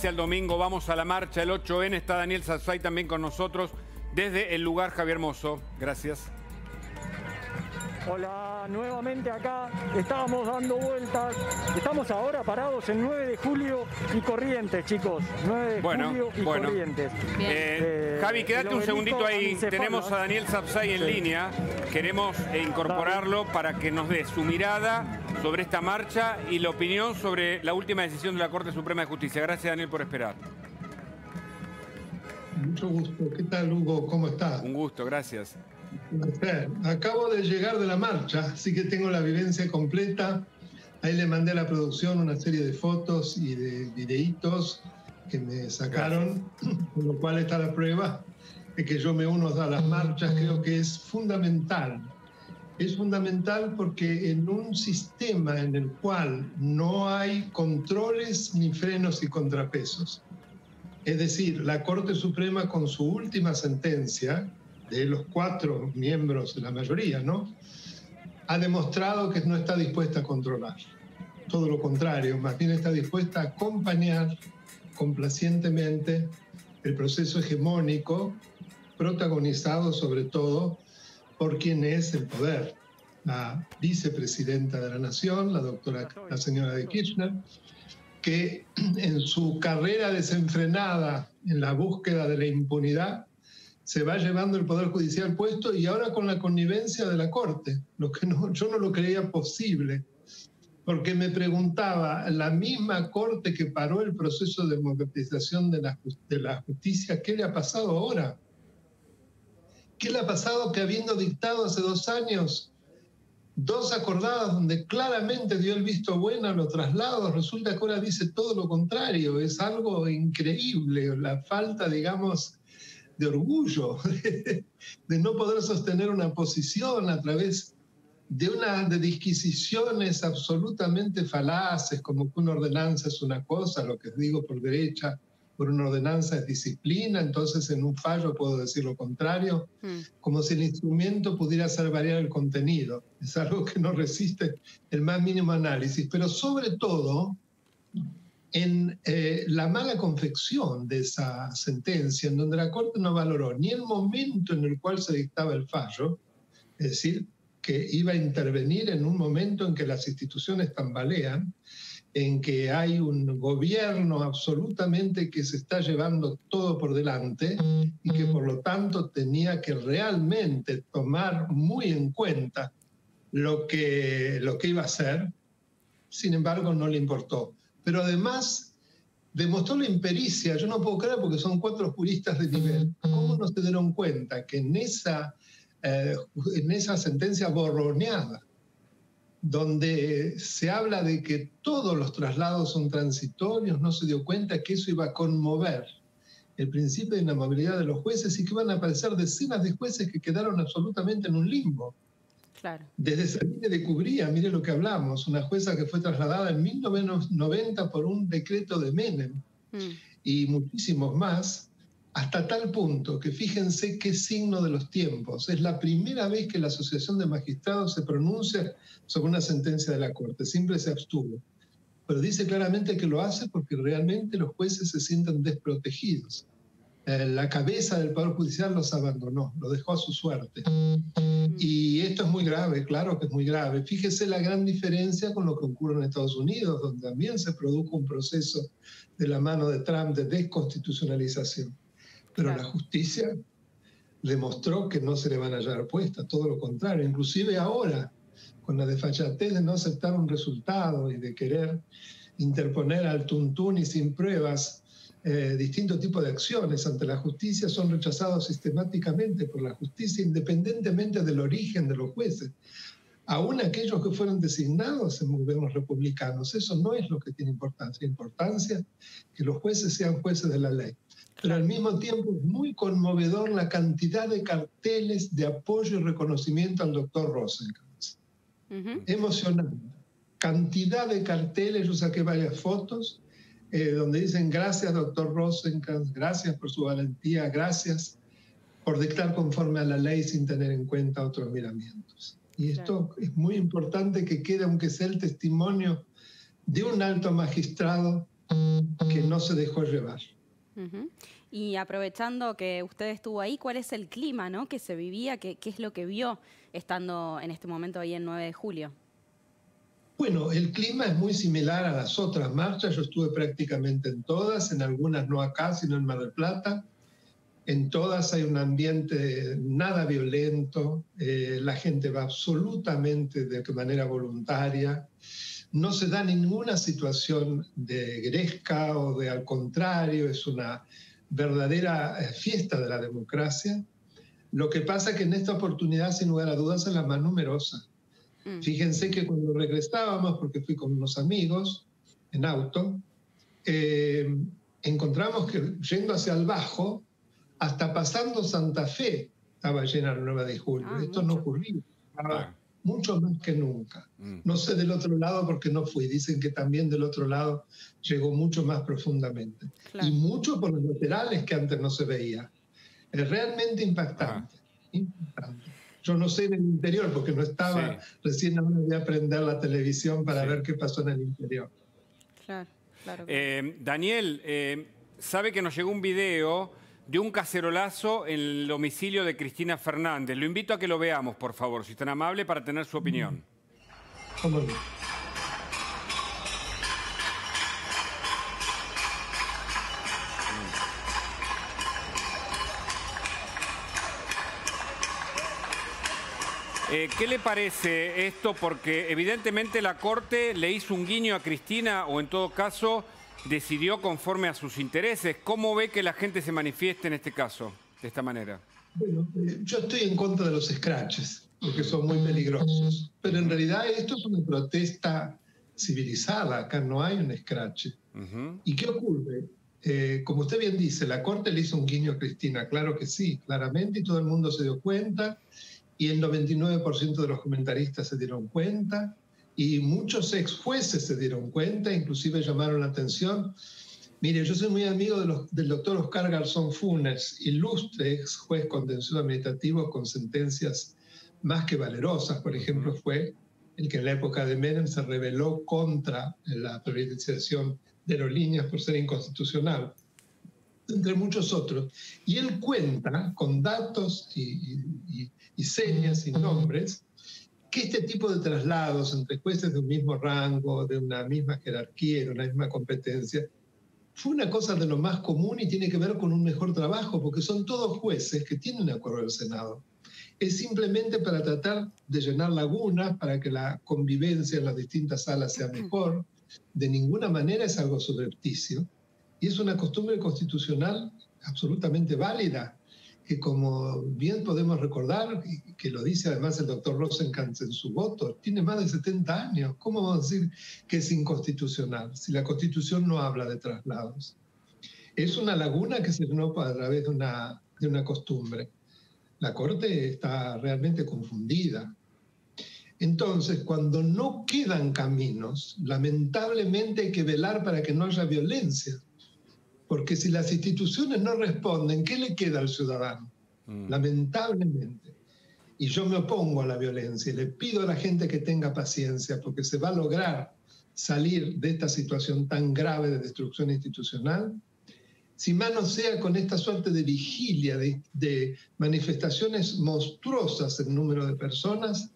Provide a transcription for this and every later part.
justicia el domingo. Vamos a la marcha, el 8N. Está Daniel Sapsay también con nosotros. Desde el lugar, Javier Mozo. Gracias. Hola, nuevamente acá. Estábamos dando vueltas. Estamos ahora parados en 9 de julio y Corrientes, chicos. 9 de julio y Corrientes. Javi, quédate un segundito ahí. Tenemos a Daniel Sapsay en línea. Queremos incorporarlo para que nos dé su mirada sobre esta marcha y la opinión sobre la última decisión de la Corte Suprema de Justicia. Gracias, Daniel, por esperar. Mucho gusto. ¿Qué tal, Hugo? ¿Cómo estás? Un gusto, gracias. Acabo de llegar de la marcha, así que tengo la vivencia completa. Ahí le mandé a la producción una serie de fotos y de videitos que me sacaron, con lo cual está la prueba de que yo me uno a las marchas. Creo que es fundamental. Es fundamental porque en un sistema en el cual no hay controles ni frenos y contrapesos, es decir, la Corte Suprema con su última sentencia, de los 4 miembros de la mayoría, ¿no?, ha demostrado que no está dispuesta a controlar. Todo lo contrario, más bien está dispuesta a acompañar complacientemente el proceso hegemónico, protagonizado sobre todo por quien es el poder. La vicepresidenta de la Nación, la señora de Kirchner, que en su carrera desenfrenada en la búsqueda de la impunidad se va llevando el Poder Judicial puesto, y ahora con la connivencia de la Corte, lo que yo no lo creía posible, porque me preguntaba, la misma Corte que paró el proceso de democratización de la justicia, ¿qué le ha pasado ahora? ¿Qué le ha pasado que, habiendo dictado hace 2 años 2 acordadas donde claramente dio el visto bueno a los traslados, resulta que ahora dice todo lo contrario? Es algo increíble, la falta, digamos, de orgullo, de no poder sostener una posición a través de disquisiciones absolutamente falaces, como que una ordenanza es una cosa, lo que digo por derecha, por una ordenanza es disciplina, entonces en un fallo puedo decir lo contrario, como si el instrumento pudiera hacer variar el contenido. Es algo que no resiste el más mínimo análisis, pero sobre todo en la mala confección de esa sentencia, en donde la Corte no valoró ni el momento en el cual se dictaba el fallo, es decir, que iba a intervenir en un momento en que las instituciones tambalean, en que hay un gobierno absolutamente que se está llevando todo por delante y que por lo tanto tenía que realmente tomar muy en cuenta lo que iba a hacer. Sin embargo, no le importó. Pero además demostró la impericia. Yo no puedo creer, porque son 4 juristas de nivel. ¿Cómo no se dieron cuenta que en esa sentencia borroneada, donde se habla de que todos los traslados son transitorios, no se dio cuenta que eso iba a conmover el principio de inamovilidad de los jueces y que iban a aparecer decenas de jueces que quedaron absolutamente en un limbo? Claro. Desde Sabine de Cubría, mire lo que hablamos, una jueza que fue trasladada en 1990 por un decreto de Menem, y muchísimos más, hasta tal punto que fíjense qué signo de los tiempos. Es la primera vez que la Asociación de Magistrados se pronuncia sobre una sentencia de la Corte. Siempre se abstuvo, pero dice claramente que lo hace porque realmente los jueces se sienten desprotegidos. La cabeza del Poder Judicial los abandonó, lo dejó a su suerte. Y esto es muy grave, claro que es muy grave. Fíjese la gran diferencia con lo que ocurre en Estados Unidos, donde también se produjo un proceso de la mano de Trump de desconstitucionalización. Pero claro, la justicia demostró que no se le van a hallar puesta, todo lo contrario. Inclusive ahora, con la desfachatez de no aceptar un resultado y de querer interponer al tuntún y sin pruebas distintos tipos de acciones ante la justicia, son rechazados sistemáticamente por la justicia, independientemente del origen de los jueces. Aún aquellos que fueron designados en gobiernos republicanos, eso no es lo que tiene importancia. Importancia que los jueces sean jueces de la ley. Pero al mismo tiempo es muy conmovedor la cantidad de carteles de apoyo y reconocimiento al doctor Rosenkranz. Emocionante. Cantidad de carteles, yo saqué varias fotos, donde dicen gracias doctor Rosenkranz, gracias por su valentía, gracias por dictar conforme a la ley sin tener en cuenta otros miramientos. Y esto es muy importante que quede, aunque sea el testimonio de un alto magistrado que no se dejó llevar. Y aprovechando que usted estuvo ahí, ¿cuál es el clima, ¿no?, que se vivía? ¿Qué es lo que vio estando en este momento ahí en 9 de julio? Bueno, el clima es muy similar a las otras marchas. Yo estuve prácticamente en todas, en algunas no acá, sino en Mar del Plata. En todas hay un ambiente nada violento, la gente va absolutamente de manera voluntaria. No se da ninguna situación de gresca o de al contrario, es una verdadera fiesta de la democracia. Lo que pasa es que en esta oportunidad, sin lugar a dudas, es la más numerosa. Fíjense que cuando regresábamos, porque fui con unos amigos en auto, encontramos que yendo hacia el Bajo, hasta pasando Santa Fe, estaba llena el 9 de julio. Esto no ocurría. Estaba mucho más que nunca. No sé del otro lado porque no fui. Dicen que también del otro lado llegó mucho más profundamente. Claro. Y mucho por los laterales que antes no se veía. Es realmente impactante. Impactante. Yo no sé en el interior porque no estaba, recién ahora voy a prender la televisión para ver qué pasó en el interior. Claro, claro. Daniel, sabe que nos llegó un video de un cacerolazo en el domicilio de Cristina Fernández. Lo invito a que lo veamos, por favor, si es tan amable, para tener su opinión. ¿Cómo no? ¿Qué le parece esto? Porque evidentemente la Corte le hizo un guiño a Cristina, o en todo caso decidió conforme a sus intereses. ¿Cómo ve que la gente se manifieste en este caso, de esta manera? Bueno, yo estoy en contra de los scratches, porque son muy peligrosos. Pero en realidad esto es una protesta civilizada, acá no hay un scratch. ¿Y qué ocurre? Como usted bien dice, la Corte le hizo un guiño a Cristina, claro que sí, claramente, y todo el mundo se dio cuenta. Y el 99% de los comentaristas se dieron cuenta, y muchos ex jueces se dieron cuenta, inclusive llamaron la atención. Mire, yo soy muy amigo del doctor Oscar Garzón Funes, ilustre ex juez contencioso administrativo con sentencias más que valerosas. Por ejemplo, fue el que en la época de Menem se rebeló contra la privatización de aerolíneas por ser inconstitucional, entre muchos otros. Y él cuenta con datos y señas y nombres que este tipo de traslados entre jueces de un mismo rango, de una misma jerarquía, de una misma competencia, fue una cosa de lo más común y tiene que ver con un mejor trabajo, porque son todos jueces que tienen acuerdo del Senado. Es simplemente para tratar de llenar lagunas, para que la convivencia en las distintas salas sea mejor. De ninguna manera es algo subrepticio. Y es una costumbre constitucional absolutamente válida, que como bien podemos recordar, y que lo dice además el doctor Rosenkranz en su voto, tiene más de 70 años. ¿Cómo vamos a decir que es inconstitucional si la Constitución no habla de traslados? Es una laguna que se llenó a través de una costumbre. La Corte está realmente confundida. Entonces, cuando no quedan caminos, lamentablemente hay que velar para que no haya violencia. Porque si las instituciones no responden, ¿qué le queda al ciudadano? Lamentablemente. Y yo me opongo a la violencia y le pido a la gente que tenga paciencia, porque se va a lograr salir de esta situación tan grave de destrucción institucional, si más no sea con esta suerte de vigilia, de manifestaciones monstruosas en número de personas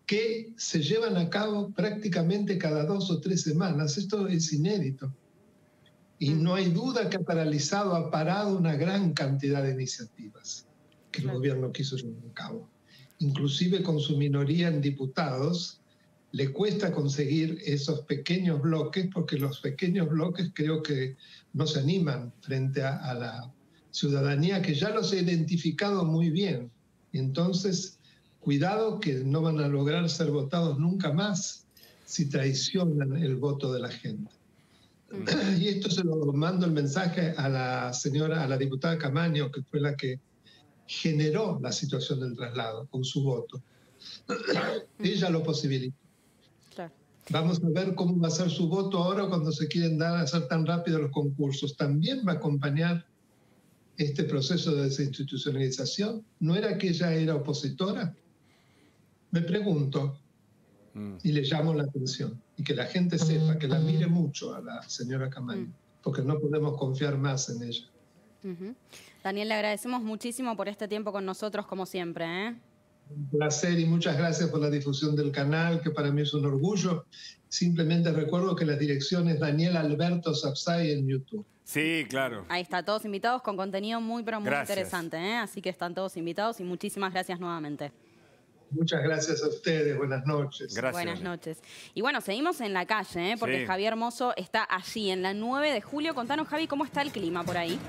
que se llevan a cabo prácticamente cada 2 o 3 semanas. Esto es inédito. Y no hay duda que ha parado una gran cantidad de iniciativas que el gobierno quiso llevar a cabo. Inclusive con su minoría en diputados, le cuesta conseguir esos pequeños bloques, porque los pequeños bloques creo que no se animan frente a la ciudadanía, que ya los ha identificado muy bien. Y entonces, cuidado que no van a lograr ser votados nunca más si traicionan el voto de la gente. Y esto se lo mando el mensaje a la diputada Camaño, que fue la que generó la situación del traslado con su voto. Ella lo posibilitó. Claro. Vamos a ver cómo va a ser su voto ahora cuando se quieren hacer tan rápido los concursos. ¿También va a acompañar este proceso de desinstitucionalización? ¿No era que ella era opositora? Me pregunto y le llamo la atención. y que la gente sepa, que la mire mucho a la señora Camaño, porque no podemos confiar más en ella. Daniel, le agradecemos muchísimo por este tiempo con nosotros, como siempre, ¿eh? Un placer y muchas gracias por la difusión del canal, que para mí es un orgullo. Simplemente recuerdo que la dirección es Daniel Alberto Sapsay en YouTube. Sí, claro. Ahí está, todos invitados con contenido muy, pero muy interesante, ¿eh? Así que están todos invitados y muchísimas gracias nuevamente. Muchas gracias a ustedes, buenas noches. Gracias. Buenas noches. Y bueno, seguimos en la calle, ¿eh? Porque Javier Mozo está allí en la 9 de julio. Contanos, Javi, ¿cómo está el clima por ahí?